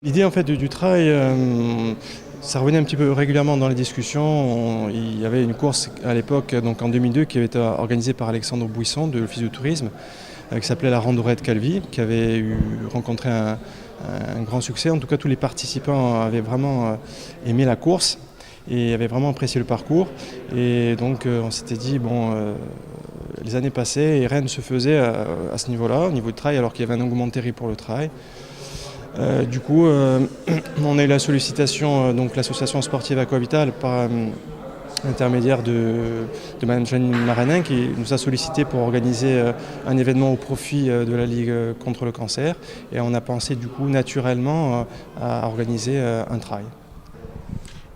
L'idée en fait du trail, ça revenait un petit peu régulièrement dans les discussions. Il y avait une course à l'époque, donc en 2002, qui avait été organisée par Alexandre Bouisson de l'Office du tourisme, qui s'appelait la Randonnée de Calvi, qui avait rencontré un grand succès. En tout cas, tous les participants avaient vraiment aimé la course et avaient vraiment apprécié le parcours. Et donc on s'était dit, les années passaient et rien ne se faisait à ce niveau-là, au niveau du trail, alors qu'il y avait un engouement terrible pour le trail. Du coup, on a eu la sollicitation, donc l'association sportive Aquavital par l'intermédiaire de Mme Janine Maranin qui nous a sollicité pour organiser un événement au profit de la Ligue contre le cancer. Et on a pensé du coup naturellement à organiser un trail.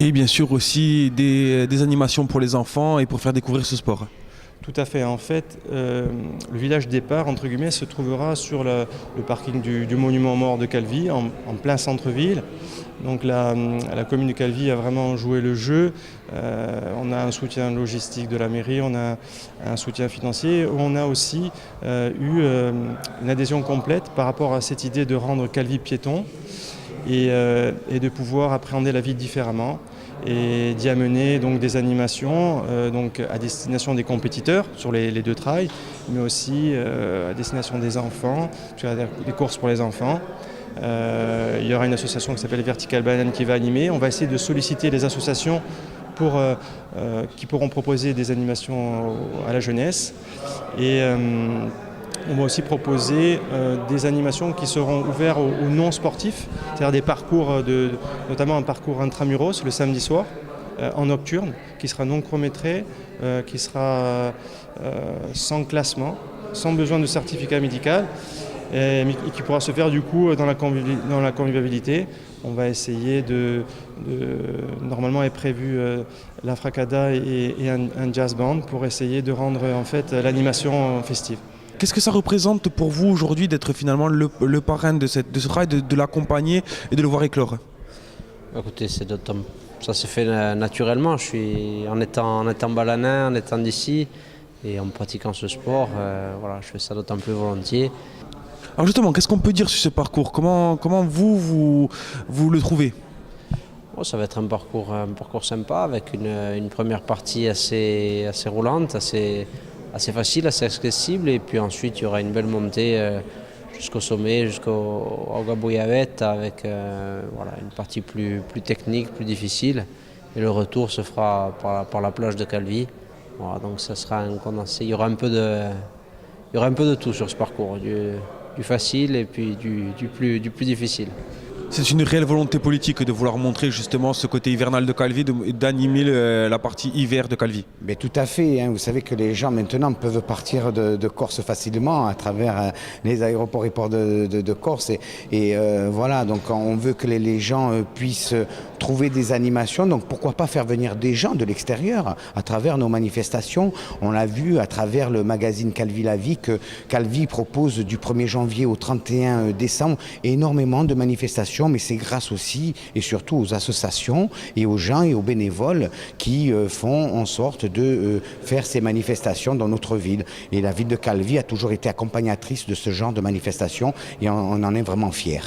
Et bien sûr aussi des animations pour les enfants et pour faire découvrir ce sport. Tout à fait. En fait, le village départ, entre guillemets, se trouvera sur le parking du monument mort de Calvi, en plein centre-ville. Donc la commune de Calvi a vraiment joué le jeu. On a un soutien logistique de la mairie, on a un soutien financier. On a aussi eu une adhésion complète par rapport à cette idée de rendre Calvi piéton et de pouvoir appréhender la ville différemment, et d'y amener donc des animations donc à destination des compétiteurs sur les deux trails, mais aussi à destination des enfants, des courses pour les enfants. Il y aura une association qui s'appelle Vertical Banane qui va animer. On va essayer de solliciter les associations qui pourront proposer des animations à la jeunesse. Et on va aussi proposer des animations qui seront ouvertes aux non-sportifs, c'est-à-dire des parcours, notamment un parcours intramuros le samedi soir, en nocturne, qui sera non chronométré, qui sera sans classement, sans besoin de certificat médical, et qui pourra se faire du coup dans la convivialité. On va essayer normalement est prévu la fracada et un jazz band pour essayer de rendre en fait l'animation festive. Qu'est-ce que ça représente pour vous aujourd'hui d'être finalement le parrain de ce travail, de l'accompagner et de le voir éclore? Écoutez, ça se fait naturellement. En étant balanais, en étant d'ici et en pratiquant ce sport, je fais ça d'autant plus volontiers. Alors justement, qu'est-ce qu'on peut dire sur ce parcours? Comment vous le trouvez? Ça va être un parcours sympa avec une première partie assez roulante, assez facile, assez accessible, et puis ensuite il y aura une belle montée jusqu'au sommet, jusqu'au Gaboyavet avec une partie plus technique, plus difficile, et le retour se fera par la plage de Calvi. Voilà, donc ça sera un condensé. Il y aura un peu de tout sur ce parcours, du facile et puis du plus difficile. C'est une réelle volonté politique de vouloir montrer justement ce côté hivernal de Calvi, d'animer la partie hiver de Calvi. Mais tout à fait, vous savez que les gens maintenant peuvent partir de Corse facilement à travers les aéroports et ports de Corse. Et voilà, donc on veut que les gens puissent trouver des animations. Donc pourquoi pas faire venir des gens de l'extérieur à travers nos manifestations. On l'a vu à travers le magazine Calvi la vie que Calvi propose du 1er janvier au 31 décembre énormément de manifestations. Mais c'est grâce aussi et surtout aux associations et aux gens et aux bénévoles qui font en sorte de faire ces manifestations dans notre ville. Et la ville de Calvi a toujours été accompagnatrice de ce genre de manifestations et on en est vraiment fiers.